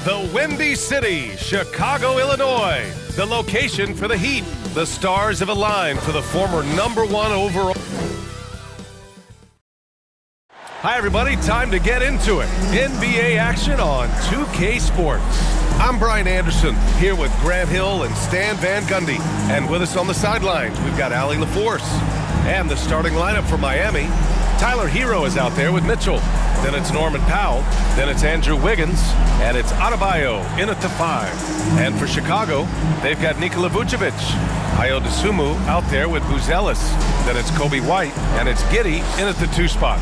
The Windy City, Chicago, Illinois. The location for the Heat. The stars have aligned for the former #1 overall. Hi, everybody. Time to get into it. NBA action on 2K Sports. I'm Brian Anderson, here with Grant Hill and Stan Van Gundy. And with us on the sidelines, we've got Allie LaForce. And the starting lineup for Miami. Tyler Hero is out there with Mitchell. Then it's Norman Powell. Then it's Andrew Wiggins. And it's Adebayo in at the 5. And for Chicago, they've got Nikola Vučević. Ayo Dosunmu out there with Buzelis. Then it's Coby White. And it's Giddey in at the 2 spot.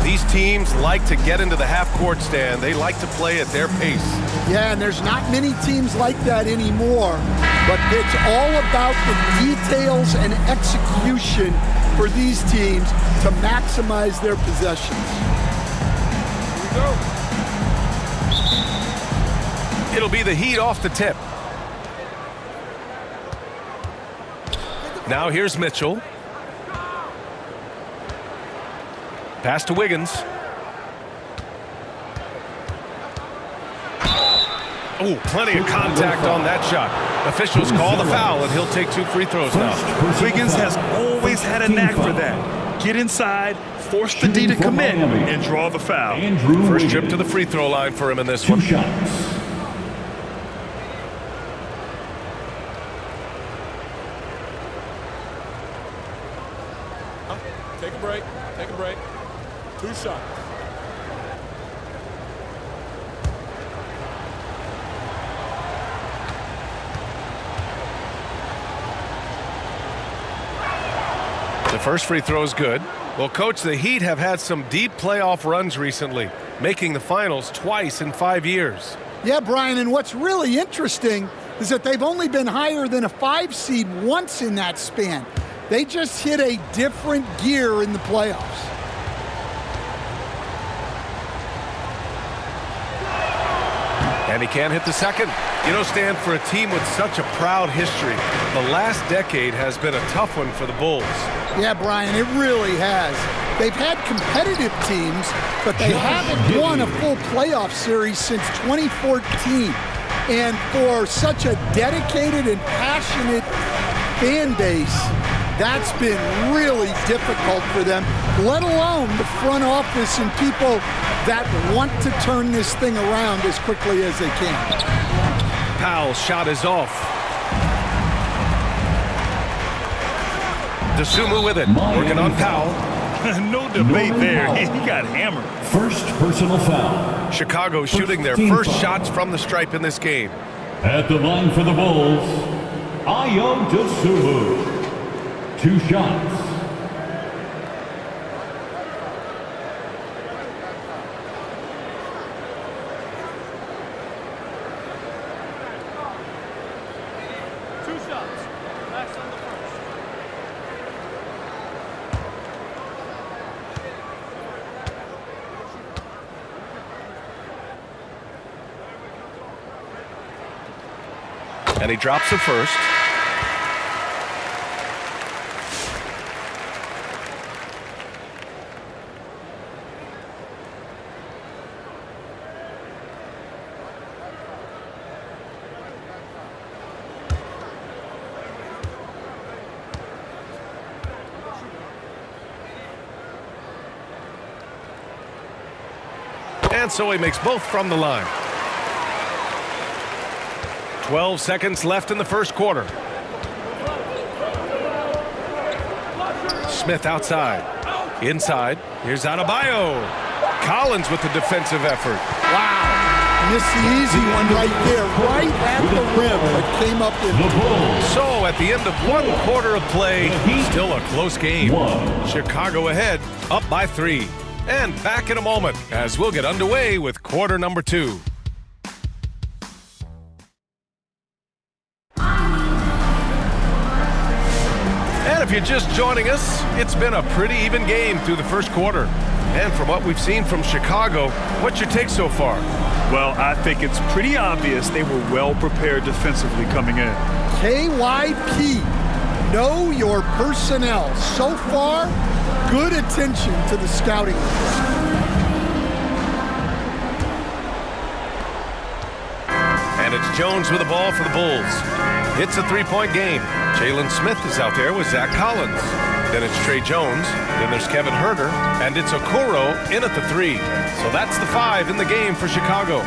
These teams like to get into the half-court stand. They like to play at their pace. Yeah, and there's not many teams like that anymore. But it's all about the details and execution for these teams to maximize their possessions. Here we go. It'll be the Heat off the tip. Now here's Mitchell. Pass to Wiggins. Oh, plenty of contact on that shot. Officials call the foul, and he'll take 2 free throws now. Wiggins has always had a knack for that. Get inside, force the D to commit, and draw the foul. First trip to the free throw line for him in this one. Take a break. Take a break. 2 shots. The first free throw is good. Well, Coach, the Heat have had some deep playoff runs recently, making the finals twice in 5 years. Yeah, Brian, and what's really interesting is that they've only been higher than a 5 seed once in that span. They just hit a different gear in the playoffs. And he can't hit the second. You know, Stan, for a team with such a proud history, the last decade has been a tough one for the Bulls. Yeah, Brian, it really has. They've had competitive teams, but they haven't won a full playoff series since 2014. And for such a dedicated and passionate fan base, that's been really difficult for them, let alone the front office and people that want to turn this thing around as quickly as they can. Powell's shot is off. Dosunmu with it, working on Powell. No debate there. He got hammered. First personal foul. Chicago shooting their first shots from the stripe in this game. At the line for the Bulls, Ayo Dosunmu. 2 shots. And he drops the first. And so he makes both from the line. 12 seconds left in the first quarter. Smith outside. Inside. Here's Adebayo. Collins with the defensive effort. Wow. Missed the easy one right there, right at the rim, but came up with the ball. So at the end of 1 quarter of play, still a close game. Chicago ahead, up by 3. And back in a moment as we'll get underway with quarter number 2. And if you're just joining us, it's been a pretty even game through the first quarter. And from what we've seen from Chicago, what's your take so far? Well, I think it's pretty obvious they were well prepared defensively coming in. KYP, know your personnel. So far, good attention to the scouting list. it's Jones with the ball for the Bulls. It's a three-point game. Jalen Smith is out there with Zach Collins. Then it's Trey Jones. Then there's Kevin Huerter. And it's Okoro in at the three. So that's the 5 in the game for Chicago.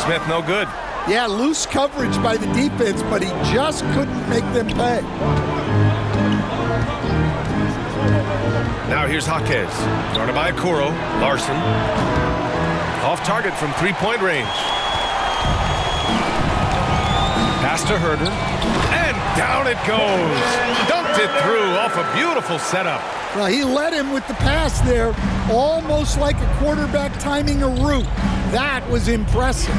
Smith no good. Yeah, loose coverage by the defense, but he just couldn't make them pay. Now here's Jaquez. Guarded by Okoro. Larson. Off target from three-point range. Pass to Huerter. And down it goes. Dunked it through off a beautiful setup. Well, he led him with the pass there, almost like a quarterback timing a route. That was impressive.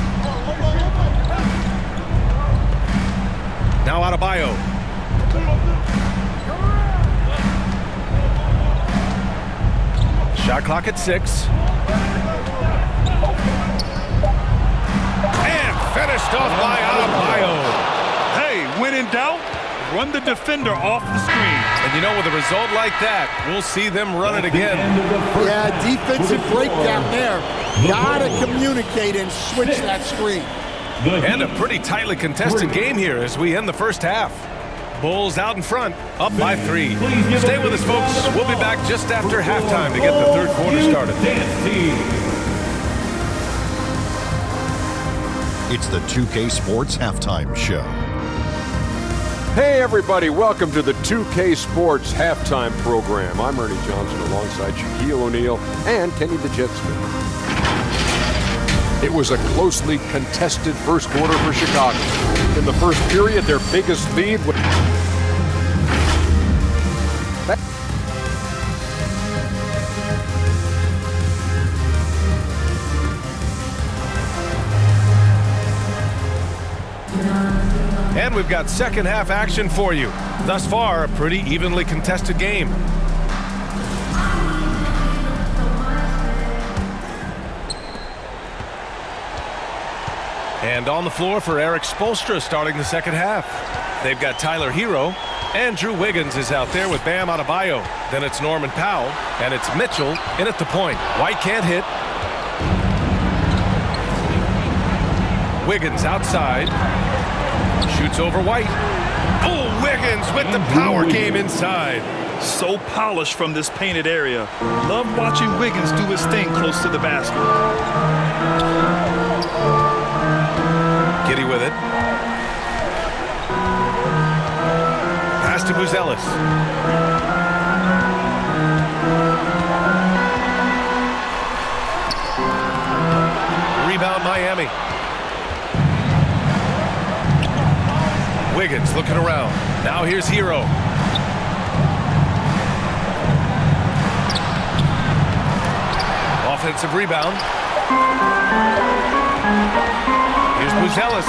Now Adebayo. Shot clock at 6. And finished off by Adebayo. Hey, when in doubt, run the defender off the screen. And you know, with a result like that, we'll see them run it again. Yeah, defensive breakdown there. Gotta communicate and switch that screen. And a pretty tightly contested game here as we end the first half. Bulls out in front, up by 3. Stay with us, folks. We'll be back just after halftime to get the third quarter started. It's the 2K Sports Halftime Show. Hey everybody, welcome to the 2K Sports Halftime Program. I'm Ernie Johnson alongside Shaquille O'Neal and Kenny the Jet Smith. It was a closely contested first quarter for Chicago. In the first period, their biggest lead was... And we've got second half action for you. Thus far, a pretty evenly contested game. And on the floor for Eric Spoelstra starting the second half. They've got Tyler Hero. And Drew Wiggins is out there with Bam Adebayo. Then it's Norman Powell. And it's Mitchell in at the point. White can't hit. Wiggins outside. Shoots over White. Oh, Wiggins with the power game inside. So polished from this painted area. Love watching Wiggins do his thing close to the basket. Giddey with it. Pass to Buzelis. Rebound Miami. Wiggins looking around. Now here's Hero. Offensive rebound. Here's Buzelis.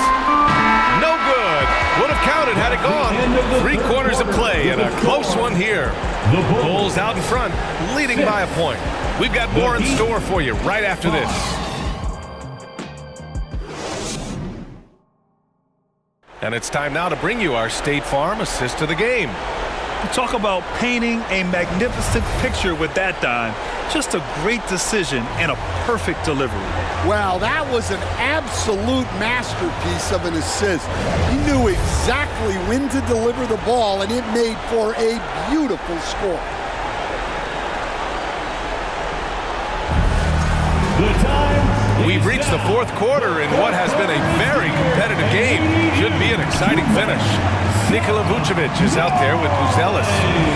No good. Would have counted had it gone. 3 quarters of play and a close one here. The Bulls out in front, leading by a point. We've got more in store for you right after this. And it's time now to bring you our State Farm assist of the game. Talk about painting a magnificent picture with that dime. Just a great decision and a perfect delivery. Well, that was an absolute masterpiece of an assist. He knew exactly when to deliver the ball, and it made for a beautiful score. We've reached the fourth quarter in what has been a very competitive game. Should be an exciting finish. Nikola Vučević is out there with Buzelis.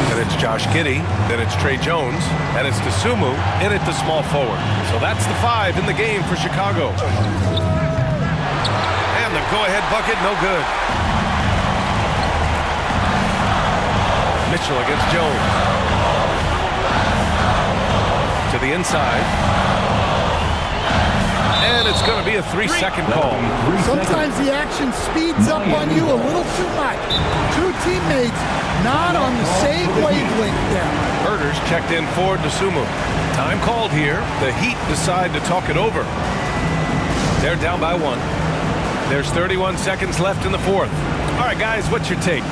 Then it's Josh Giddey. Then it's Trey Jones. And it's Dosunmu in at the small forward. So that's the 5 in the game for Chicago. And the go-ahead bucket, no good. Mitchell against Jones. To the inside. And it's going to be a 3-second call. Sometimes the action speeds up on you a little too much. 2 teammates not on the same wavelength there. Huerter's checked in for Dosunmu. Time called here. The Heat decide to talk it over. They're down by 1. There's 31 seconds left in the fourth. All right, guys, what's your take?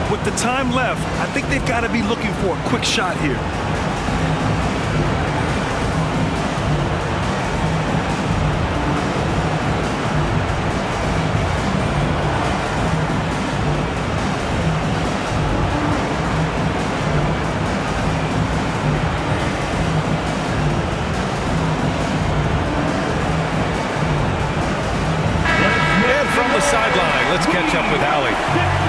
With the time left, I think they've got to be looking for a quick shot here. Allie.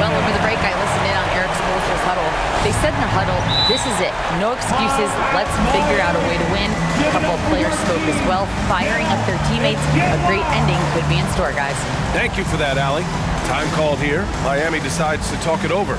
Well, over the break, I listened in on Eric Spoelstra's huddle. They said in the huddle, this is it. No excuses. Let's figure out a way to win. A couple of players spoke as well, firing up their teammates. A great ending could be in store, guys. Thank you for that, Allie. Time called here. Miami decides to talk it over.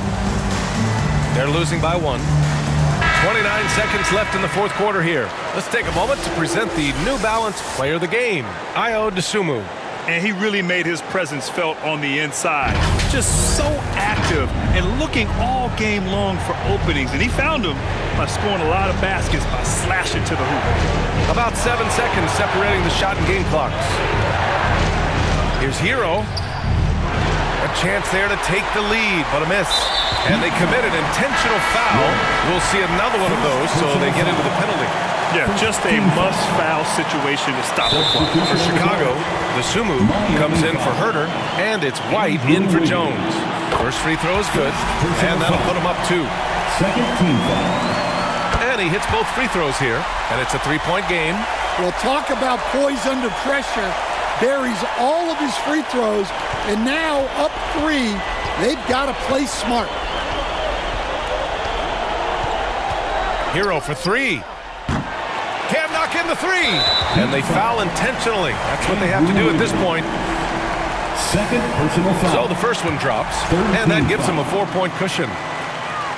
They're losing by 1. 29 seconds left in the fourth quarter here. Let's take a moment to present the New Balance Player of the Game, Ayo Dosunmu. And he really made his presence felt on the inside. Just so active and looking all game long for openings. And he found them by scoring a lot of baskets by slashing to the hoop. About 7 seconds separating the shot and game clocks. Here's Hero. A chance there to take the lead, but a miss. And they committed intentional foul. We'll see another one of those, so they get into the penalty. Yeah, just a must-foul situation to stop the clock. For Chicago, Dosunmu comes in for Herter, and it's White in for Jones. First free throw is good, and that'll put him up 2. Second team foul. And he hits both free throws here, and it's a 3-point game. We'll talk about poise under pressure. Buries all of his free throws, and now up 3. They've got to play smart. Hero for 3. Can't knock in the 3. And they foul intentionally. That's what they have to do at this point. Second personal foul. So the first one drops, and that gives them a 4-point cushion.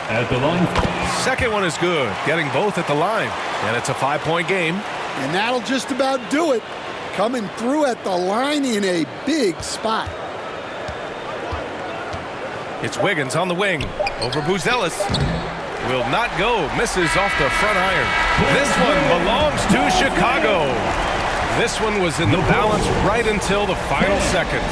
At the line. Second one is good, getting both at the line. And it's a 5-point game. And that'll just about do it. Coming through at the line in a big spot. It's Wiggins on the wing. Over Buzelis. Will not go. Misses off the front iron. This one belongs to Chicago. This one was in the balance right until the final seconds.